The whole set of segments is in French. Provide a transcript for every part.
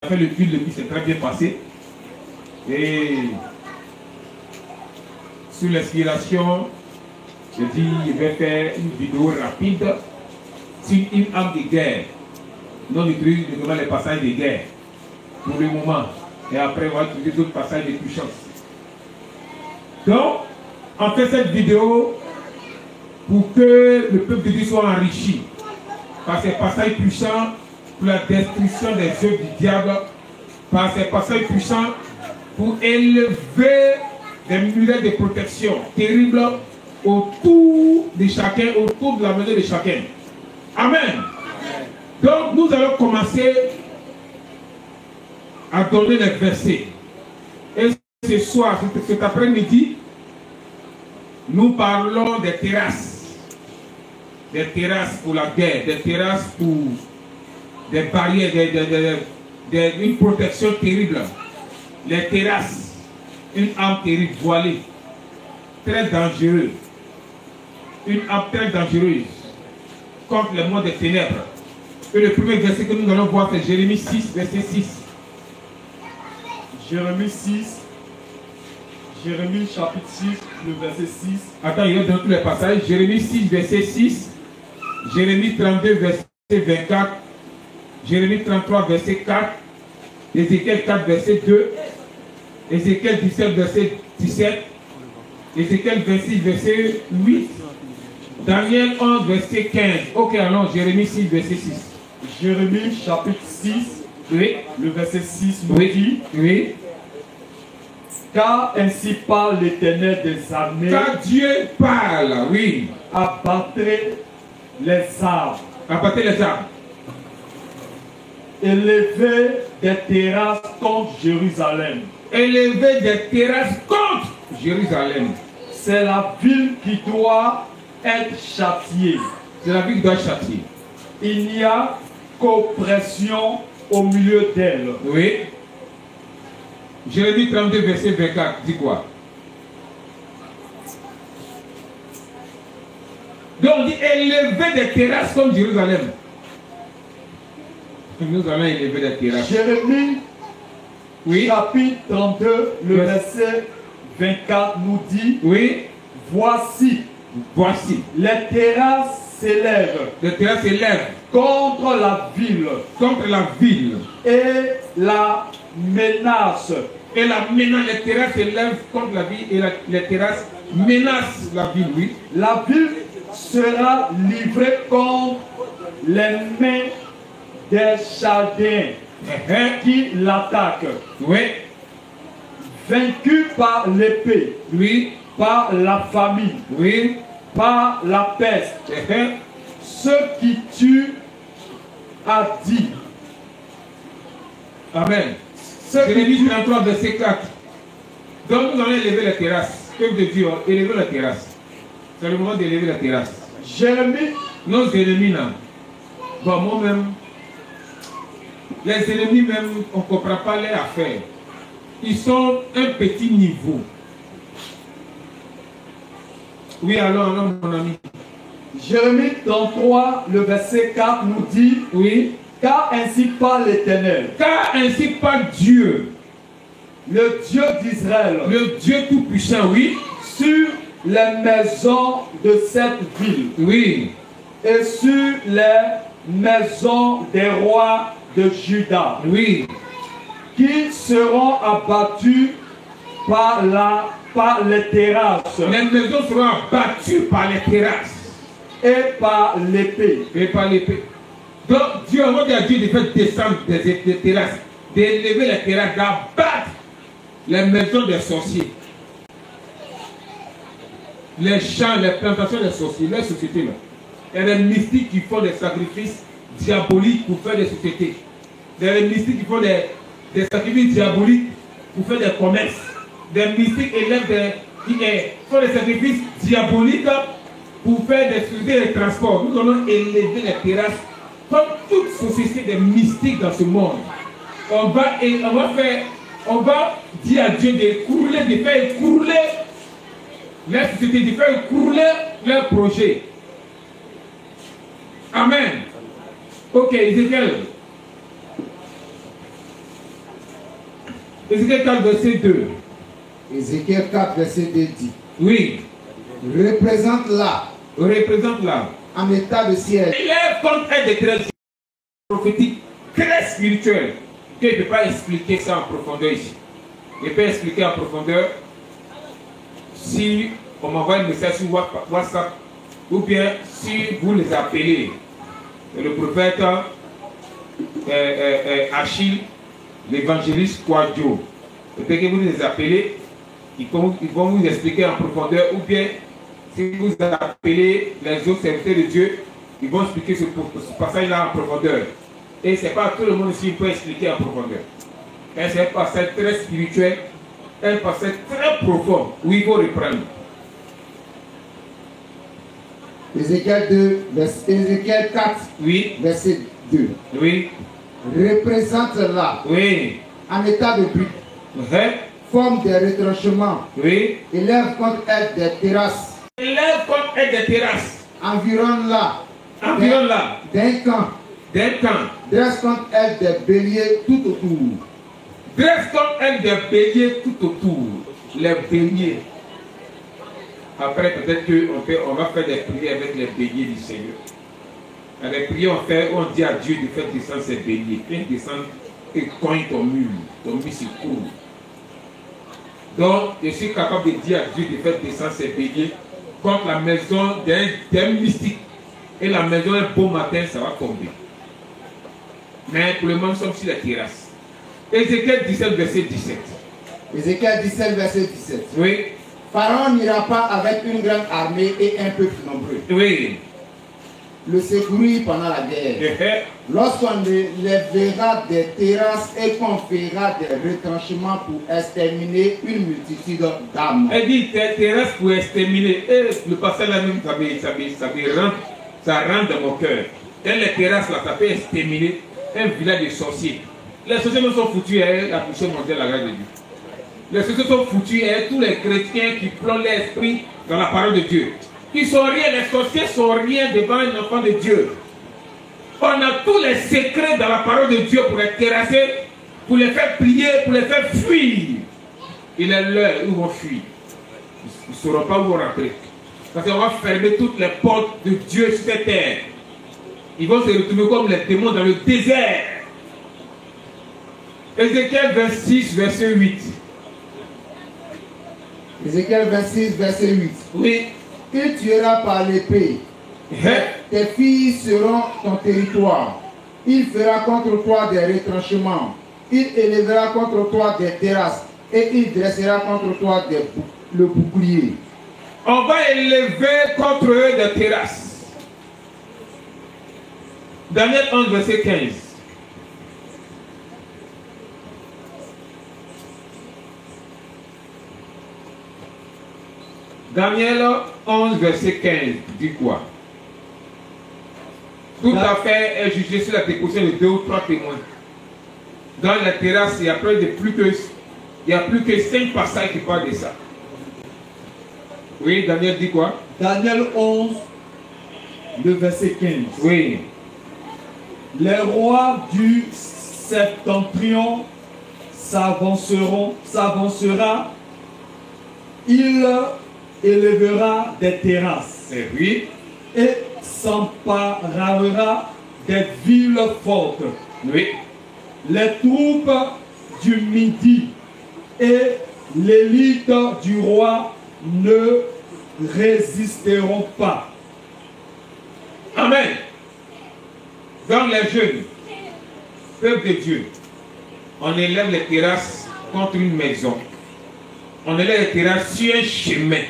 fait le culte, le culte s'est très bien passé. Et sous l'inspiration, je dis, je vais faire une vidéo rapide sur une âme de guerre. Non, nous les passages de guerre pour le moment. Et après, on va utiliser d'autres passages de puissance. Donc, on fait cette vidéo pour que le peuple de Dieu soit enrichi par ces passages puissants pour la destruction des œuvres du diable, par ces passages puissants pour élever des mulets de protection terribles autour de chacun, autour de la maison de chacun. Amen. Donc nous allons commencer à donner les versets. Et ce soir, cet après-midi, nous parlons des terrasses. Des terrasses pour la guerre, des terrasses pour des barrières, une protection terrible. Les terrasses, une âme terrible voilée, très dangereuse. Une âme très dangereuse contre les mots des ténèbres. Et le premier verset que nous allons voir, c'est Jérémie 6, verset 6. Jérémie 6, Jérémie chapitre 6, le verset 6. Attends, il y a dans tous les passages. Jérémie 6, verset 6. Jérémie 32, verset 24. Jérémie 33, verset 4. Ézéchiel 4, verset 2. Ézéchiel 17, verset 17. Ézéchiel 26, verset 8. Daniel 11, verset 15. Ok, alors Jérémie 6, verset 6. Jérémie chapitre 6, oui. Le verset 6 nous Oui. dit, Oui. car ainsi parle l'Éternel des armées, Quand Dieu parle, oui. abattrez les arbres, Abattez les arbres. élevez des terrasses contre Jérusalem. Élevez des terrasses contre Jérusalem. C'est la ville qui doit être châtiée. C'est la ville qui doit châtier. Il n'y a qu'oppression au milieu d'elle. Oui. Jérémie 32, verset 24, dit quoi? Donc on dit élever des terrasses comme Jérusalem. Nous allons élever des terrasses. Jérémie, Oui. chapitre 32, le Oui. verset 24 nous dit, Oui. voici, Voici. les terrasses s'élèvent Les terrasses s'élèvent contre la ville contre la ville. et la menace. Et la menace, les terrasses s'élèvent contre la ville et les terrasses menacent la ville, oui. La ville sera livrée contre les mains des Chaldéens qui l'attaquent. Oui. Vaincus par l'épée, Oui. par la famine, Oui. par la peste, ceux qui tuent a dit. Amen. Ceux qui Jérémie tuent 33, verset 4. Donc nous allons élever les terrasses. Peuple de Dieu, élever les terrasses. C'est le moment d'élever les terrasses. Jérémie, Nos ennemis, là. Bon, moi-même, les ennemis même, on ne comprend pas les affaires. Ils sont un petit niveau. Oui, alors, mon ami. Jérémie 33, le verset 4 nous dit, Oui. car ainsi parle l'Éternel, Car ainsi parle Dieu, le Dieu d'Israël, le Dieu Tout-Puissant, oui. sur les maisons de cette ville Oui. et sur les maisons des rois de Juda, Oui. qui seront abattus par les terrasses Les maisons seront abattues par les terrasses et par l'épée. et par l'épée. Donc, Dieu a demandé à Dieu de faire descendre des terrasses, d'élever les terrasses, d'abattre les maisons des sorciers, les champs, les plantations des sorciers, les sociétés là. Il y a des mystiques qui font des sacrifices diaboliques pour faire des sociétés. Il y a des mystiques qui font des sacrifices diaboliques pour faire des commerces. Des mystiques élèvent qui font des sacrifices diaboliques pour faire des sociétés de transport. Nous allons élever les terrasses comme toute société des mystiques dans ce monde. On va dire à Dieu de faire écrouler les sociétés, de faire écrouler leurs projets. Amen. Ok, Ézéchiel. Ézéchiel 4, verset 2. Ézéchiel 4, verset 2 dit, Oui, représente là, représente là. en état de ciel, Il est comme un décret prophétique très spirituel que je ne peux pas expliquer ça en profondeur ici. Je peux expliquer en profondeur si on m'envoie un message sur WhatsApp ou bien si vous les appelez. Le prophète Achille, l'évangéliste Kwadjo. Peut-être que vous les appelez, ils vont vous expliquer en profondeur, ou bien si vous appelez les autres serviteurs de Dieu, ils vont expliquer ce passage-là en profondeur. Et ce n'est pas tout le monde ici qui peut expliquer en profondeur. C'est un passage très spirituel, un passage très profond, où il faut reprendre. Ézéchiel 4, Oui, verset 2. oui, Représente là, oui, en état de but, forme des retranchements, oui. élève contre elle des terrasses, Élève comme elle des terrasses, environne là, environ là, d'un camp, d'un camp. dresse contre elle des béliers tout autour. Dresse comme elle des béliers tout autour. Les béliers. Après, peut-être qu'on va faire des prières avec les béliers du Seigneur. Dans les prières, on dit à Dieu de faire descendre ses béliers. Viens descendre et cogne ton mur. Ton mur se court. Donc, je suis capable de dire à Dieu de faire descendre ses béliers contre la maison d'un mystique. Et la maison, un beau matin, ça va tomber. Mais pour le moment, nous sommes sur la terrasse. Ézéchiel 17, verset 17. Ézéchiel 17, verset 17. Oui, Pharaon n'ira pas avec une grande armée et un peuple nombreux oui. le secourir pendant la guerre. Lorsqu'on lèvera des terrasses et qu'on fera des retranchements pour exterminer une multitude d'âmes. Elle dit terrasse pour exterminer. Et le passage là même, ça rentre dans mon cœur. Et les terrasses là, ça peut exterminer un village de sorciers. Les sorciers nous sont foutus à la puissance mondiale de la grâce de Dieu. Les sorciers sont foutus à tous les chrétiens qui plongent l'esprit dans la parole de Dieu. Qui sont rien, les sorciers sont rien devant un enfant de Dieu. On a tous les secrets dans la parole de Dieu pour les terrasser, pour les faire prier, pour les faire fuir. Il est l'heure où ils vont fuir. Ils ne sauront pas où rentrer. Parce qu'on va fermer toutes les portes de Dieu sur cette terre. Ils vont se retrouver comme les démons dans le désert. Ézéchiel 26, verset 8. Ézéchiel 26, verset 8. Oui. Il tuera par l'épée. Tes filles seront ton territoire. Il fera contre toi des retranchements. Il élèvera contre toi des terrasses. Et il dressera contre toi le bouclier. On va élever contre eux des terrasses. Daniel 11, verset 15. Daniel 11, verset 15, dit quoi? Tout affaire est jugée sur la déposition de 2 ou 3 témoins. Dans la terrasse, il n'y a plus que 5 passages qui parlent de ça. Oui, Daniel dit quoi? Daniel 11, le verset 15. Oui. Les rois du septentrion s'avancera, il élèvera des terrasses Et oui. et s'emparera des villes fortes. Oui. Les troupes du Midi et l'élite du roi ne résisteront pas. Amen. Dans les jeunes, peuple de Dieu, on élève les terrasses contre une maison. On élève les terrasses sur un chemin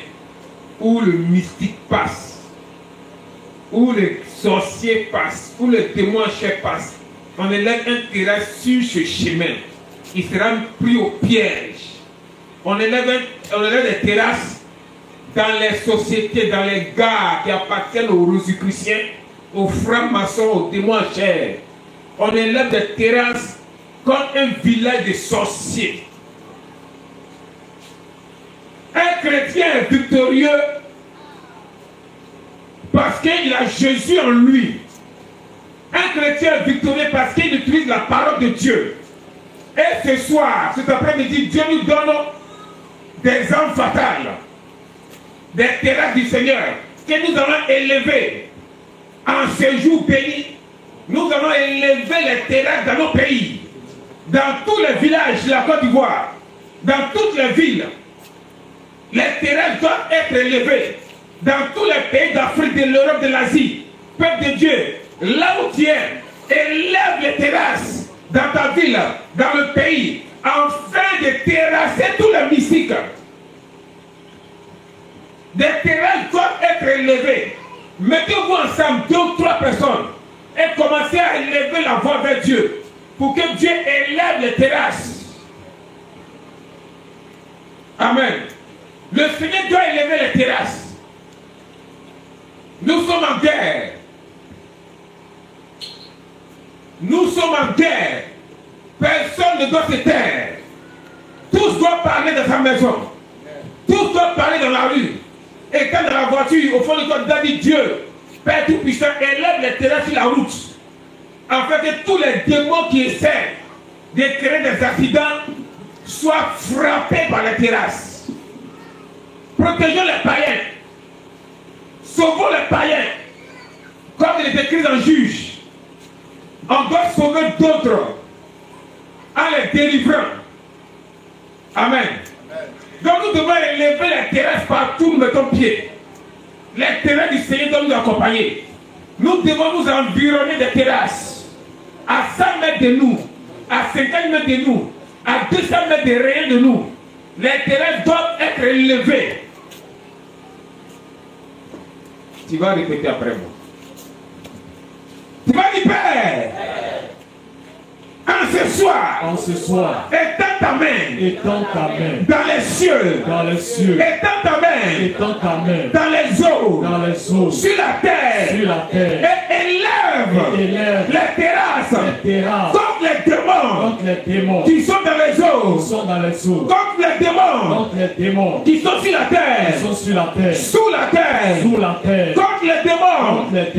où le mystique passe, où le sorcier passe, où le témoin chef passe. On élève un terrasse sur ce chemin. Il sera pris au piège. On élève des terrasses dans les sociétés, dans les gares qui appartiennent aux Rosicruciens, aux francs-maçons, aux témoins chers. On élève des terrasses comme un village de sorciers. Un chrétien est victorieux parce qu'il a Jésus en lui. Un chrétien est victorieux parce qu'il utilise la parole de Dieu. Et ce soir, cet après-midi, Dieu nous donne des armes fatales, des terrasses du Seigneur, que nous allons élever en ce jour béni. Nous allons élever les terrasses dans nos pays, dans tous les villages de la Côte d'Ivoire, dans toutes les villes. Les terrasses doivent être élevées dans tous les pays d'Afrique, de l'Europe, de l'Asie. Peuple de Dieu, là où tu es, élève les terrasses dans ta ville, dans le pays, afin de terrasser tous les mystiques. Des terrasses doivent être élevées. Mettez-vous ensemble, 2 ou 3 personnes, et commencez à élever la voix vers Dieu, pour que Dieu élève les terrasses. Amen. Le Seigneur doit élever les terrasses. Nous sommes en guerre. Nous sommes en guerre. Personne ne doit se taire. Tous doivent parler dans sa maison. Tous doivent parler dans la rue. Et quand dans la voiture, au fond de toi, doit dire Dieu, Père Tout-Puissant, élève les terrasses sur la route. Afin que tous les démons qui essaient de créer des accidents soient frappés par les terrasses. Protégeons les païens. Sauvons les païens. Comme il est écrit dans Juge. On doit sauver d'autres en les délivrant. Amen. Donc nous devons élever les terrasses partout où nous mettons pied. Les terrasses du Seigneur doivent nous accompagner. Nous devons nous environner des terrasses. À 100 mètres de nous, à 50 mètres de nous, à 200 mètres de rien de nous. Les terrasses doivent être élevées. Tu vas répéter après moi. Tu vas dire, Père, en ce soir, étends ta main dans les cieux, étends ta main dans les eaux, sur la terre, et élève les terrasses contre les démons qui sont dans les eaux, contre les démons qui sont sur la terre, sous la terre, contre les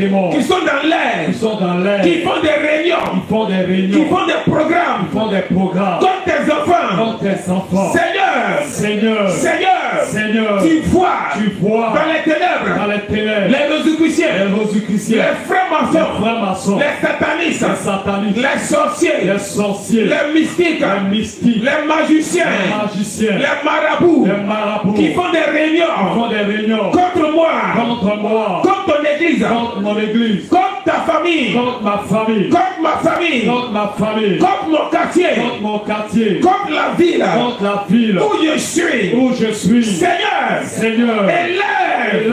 démons qui sont dans l'air, qui font des réunions, qui font des programmes, contre tes enfants. Seigneur, tu vois dans les ténèbres, les rosicruciens, les frères maçons, les satanistes, les sorciers, les mystiques, les magiciens, les marabouts, qui font des réunions contre moi, contre ton église, contre ta famille, contre ma famille, contre mon quartier, contre la ville, où je suis. Seigneur, élève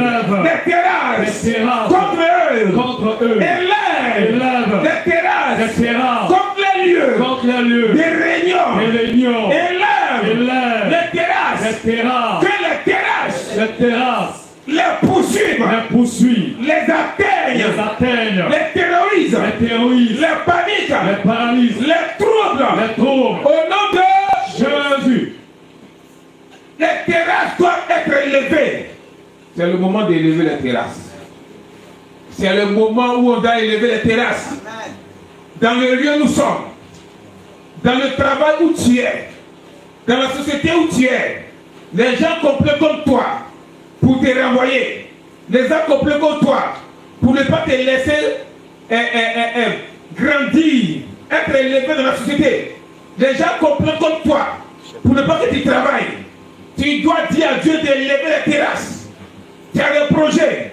les terrasses contre eux. Élève les terrasses contre les lieux des réunions. Élève les terrasses. Que les terrasses les poursuivent, les atteignent, les terrorisent, les paralysent, les troublent. Au nom de Jésus. Les terrasses doivent être élevées. C'est le moment d'élever les terrasses. C'est le moment où on doit élever les terrasses. Dans le lieu où nous sommes, dans le travail où tu es, dans la société où tu es, les gens complètent comme toi pour te renvoyer. Les gens complètent comme toi pour ne pas te laisser grandir, être élevé dans la société. Les gens complètent comme toi pour ne pas que tu travailles. Tu dois dire à Dieu d'élever les terrasses. Tu as des projets.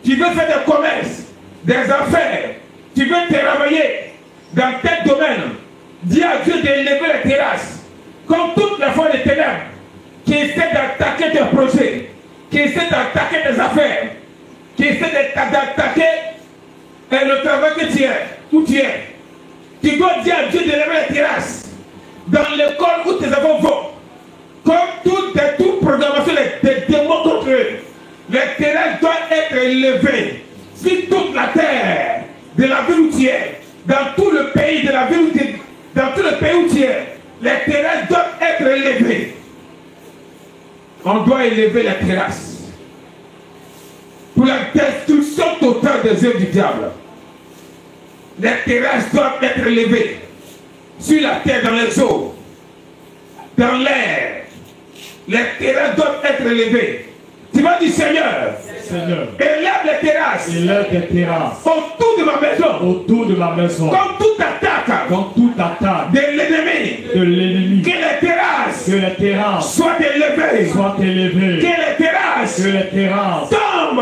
Tu veux faire des commerces, des affaires. Tu veux travailler dans tel domaine. Dis à Dieu d'élever les terrasses. Comme toutes les fois des ténèbres qui essaient d'attaquer tes projets, qui essaient d'attaquer tes affaires, qui essaient d'attaquer le travail que tu es, où tu es. Tu dois dire à Dieu d'élever les terrasses. Dans l'école où tes enfants vont. Comme toute programmation des démons contre eux, les terrasses doivent être élevées sur toute la terre de la ville où tu es, dans tout le pays de la ville où tu es, dans tout le pays où tu es, les terrasses doivent être élevées. On doit élever les terrasses pour la destruction totale des œuvres du diable. Les terrasses doivent être élevées sur la terre, dans les eaux, dans l'air. Les terrasses doivent être élevées. Tu vas dire, Seigneur, Seigneur, élève les terrasses élève des terrasses autour de ma maison, autour de ma maison, comme toute attaque dans toute attaque de l'ennemi. de l'ennemi. Que les terrasses Que les terrasses soient élevées. soient élevées. Que les terrasses Que les terrasses tombent,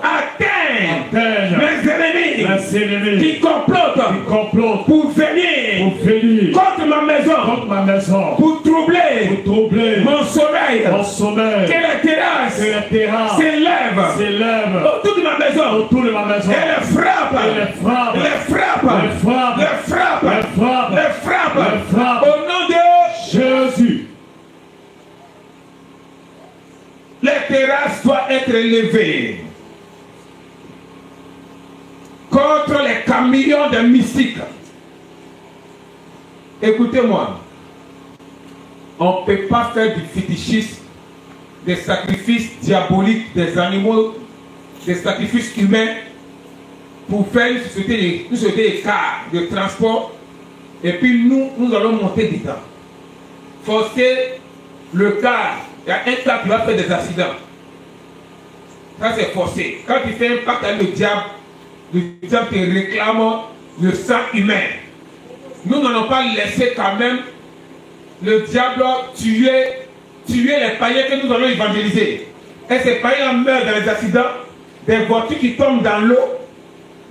atteignent atteignent mes ennemis les ennemis qui complotent qui complotent pour venir pour venir contre ma maison, contre ma maison, pour troubler pour troubler mon sommeil. mon sommeil. Que les terrasses Que les terrasses s'élèvent s'élèvent autour de ma maison autour de ma maison. et les frappent, Et les frappent. les frappent, Les frappent. les frappent, Les frappent. les frappent, Les frappent. au nom de Jésus. les terrasses doivent être élevées contre les camions de mystiques. Écoutez-moi, on ne peut pas faire du fétichisme, des sacrifices diaboliques, des animaux, des sacrifices humains pour faire une société de cars, de transport, et puis nous allons monter dedans. Forcer le car, il y a un car qui va faire des accidents. Ça c'est forcé. Quand tu fais un pacte avec le diable te réclame le sang humain. Nous n'allons pas laisser quand même le diable tuer les païens que nous allons évangéliser. Et ces païens meurent dans les accidents, des voitures qui tombent dans l'eau,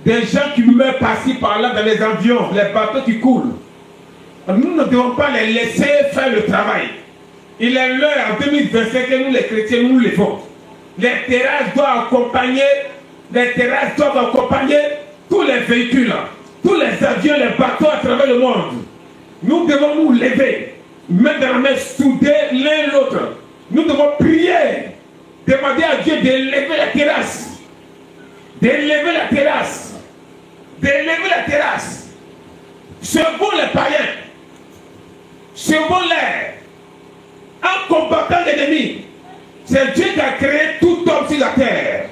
des gens qui meurent par-ci par-là dans les avions, les bateaux qui coulent. Nous ne devons pas les laisser faire le travail. Il est l'heure en 2025 que nous les chrétiens nous le faisons. Les terrasses doivent accompagner tous les véhicules, tous les avions, les bateaux à travers le monde. Nous devons nous lever, mettre dans la main soudée l'un l'autre. Nous devons prier, demander à Dieu d'élever la terrasse, d'élever la terrasse, d'élever la terrasse. Second les païens, second l'air, en combattant l'ennemi. C'est Dieu qui a créé tout homme sur la terre.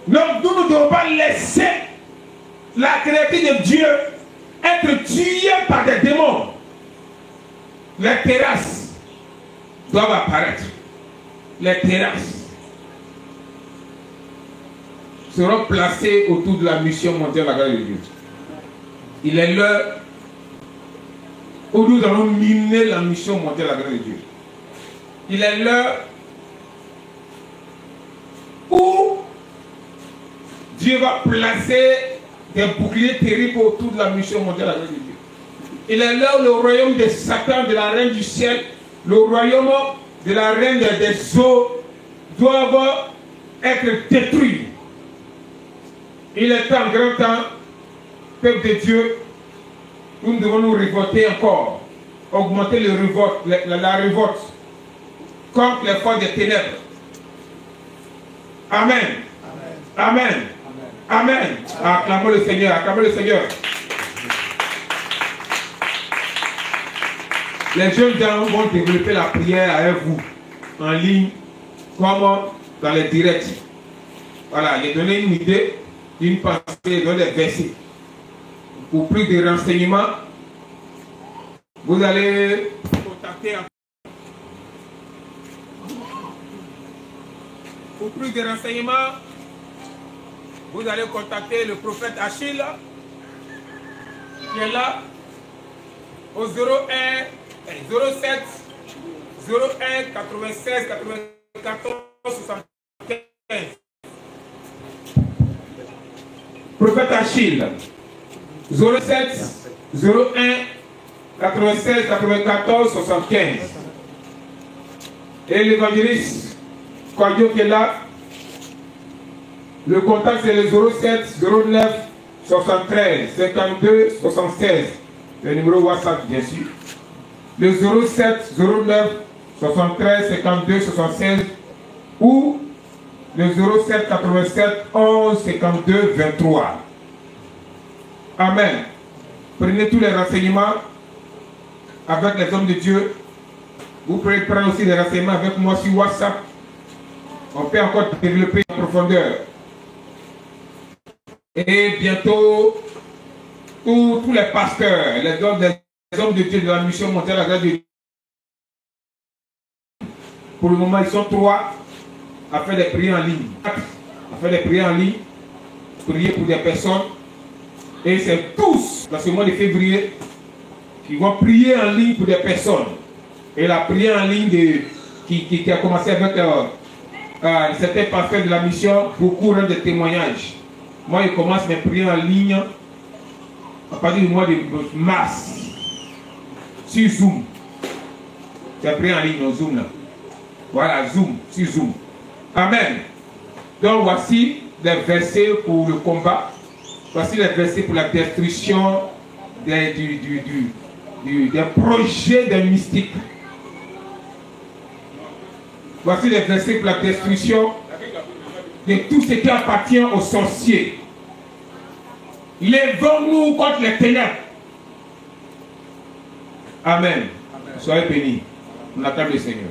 Donc nous ne devons pas laisser la créature de Dieu être tuée par des démons. Les terrasses doivent apparaître. Les terrasses seront placées autour de la mission mondiale de la grâce de Dieu. Il est l'heure où nous allons miner la mission mondiale de la grâce de Dieu. Il est l'heure où Dieu va placer des boucliers terribles autour de la mission mondiale de la grâce de Dieu. Il est l'heure où le royaume de Satan, de la reine du ciel, le royaume de la reine des eaux doivent être détruits. Il est temps, grand temps, peuple de Dieu, nous devons nous révolter encore, augmenter la révolte contre les forces des ténèbres. Amen. Amen. Amen. Acclamons le Seigneur. Acclamons le Seigneur. Les jeunes gens vont développer la prière avec vous, en ligne, comme dans les directs. Voilà, j'ai donné une idée, une pensée, dans les versets. Pour plus de renseignements, vous allez contacter. Pour plus de renseignements, vous allez contacter le prophète Achille, qui est là, au 07 01 96 94 75. Prophète Achille, 07 01 96 94 75. Et l'évangéliste Kwadio qui est là, le contact c'est le 07 09 73 52 76. Le numéro WhatsApp bien sûr. Le 07 09 73 52 76 ou le 07 87 11 52 23. Amen. Prenez tous les renseignements avec les hommes de Dieu. Vous pouvez prendre aussi les renseignements avec moi sur WhatsApp. On peut encore développer en profondeur. Et bientôt, tous les pasteurs, les hommes de Dieu de la mission mondiale de la grâce de Pour le moment, ils sont 3 à faire des prières en ligne. 4 à faire des prières en ligne, prier pour des personnes. Et c'est tous, dans ce mois de février, qui vont prier en ligne pour des personnes. Et la prière en ligne qui a commencé avec certains pasteurs de la mission, beaucoup rendent des témoignages. Moi, je commence mes prières en ligne à partir du mois de mars, sur Zoom. C'est prière en ligne, non Zoom là. Voilà, Zoom, sur Zoom. Amen. Donc voici les versets pour le combat. Voici les versets pour la destruction des projets des mystiques. Voici les versets pour la destruction de tout ce qui appartient aux sorciers. Lèvons-nous contre les ténèbres. Amen. Soyez bénis. On acclame le Seigneur.